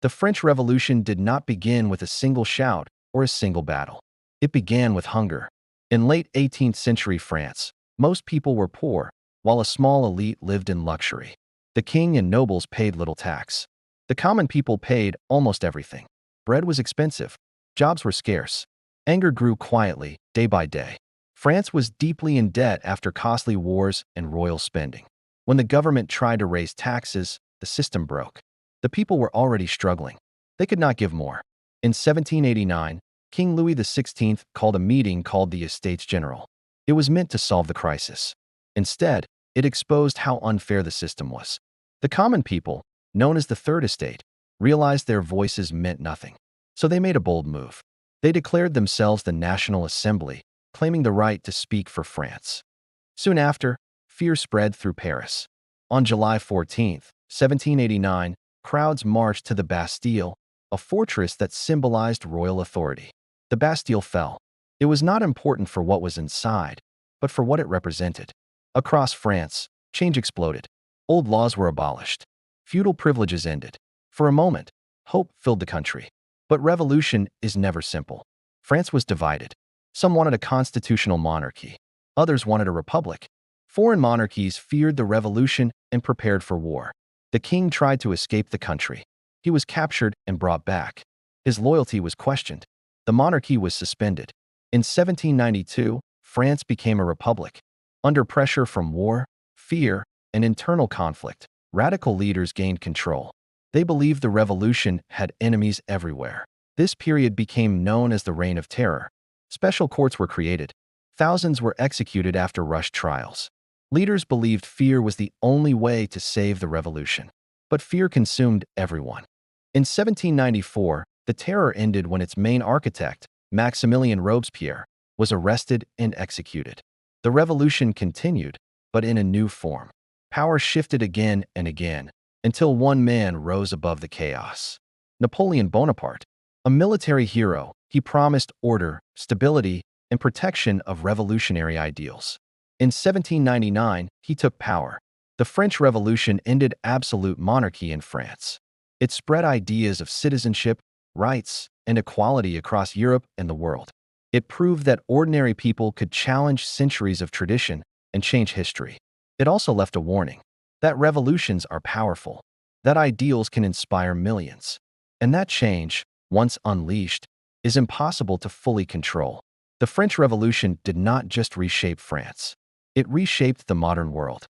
The French Revolution did not begin with a single shout or a single battle. It began with hunger. In late 18th century France, most people were poor, while a small elite lived in luxury. The king and nobles paid little tax. The common people paid almost everything. Bread was expensive. Jobs were scarce. Anger grew quietly, day by day. France was deeply in debt after costly wars and royal spending. When the government tried to raise taxes, the system broke. The people were already struggling. They could not give more. In 1789, King Louis XVI called a meeting called the Estates General. It was meant to solve the crisis. Instead, it exposed how unfair the system was. The common people, known as the Third Estate, realized their voices meant nothing. So they made a bold move. They declared themselves the National Assembly, claiming the right to speak for France. Soon after, fear spread through Paris. On July 14, 1789, crowds marched to the Bastille, a fortress that symbolized royal authority. The Bastille fell. It was not important for what was inside, but for what it represented. Across France, change exploded. Old laws were abolished. Feudal privileges ended. For a moment, hope filled the country. But revolution is never simple. France was divided. Some wanted a constitutional monarchy. Others wanted a republic. Foreign monarchies feared the revolution and prepared for war. The king tried to escape the country. He was captured and brought back. His loyalty was questioned. The monarchy was suspended. In 1792, France became a republic. Under pressure from war, fear, and internal conflict, radical leaders gained control. They believed the revolution had enemies everywhere. This period became known as the Reign of Terror. Special courts were created. Thousands were executed after rushed trials. Leaders believed fear was the only way to save the revolution. But fear consumed everyone. In 1794, the terror ended when its main architect, Maximilien Robespierre, was arrested and executed. The revolution continued, but in a new form. Power shifted again and again, until one man rose above the chaos. Napoleon Bonaparte. A military hero, he promised order, stability, and protection of revolutionary ideals. In 1799, he took power. The French Revolution ended absolute monarchy in France. It spread ideas of citizenship, rights, and equality across Europe and the world. It proved that ordinary people could challenge centuries of tradition and change history. It also left a warning that revolutions are powerful, that ideals can inspire millions, and that change, once unleashed, is impossible to fully control. The French Revolution did not just reshape France. It reshaped the modern world.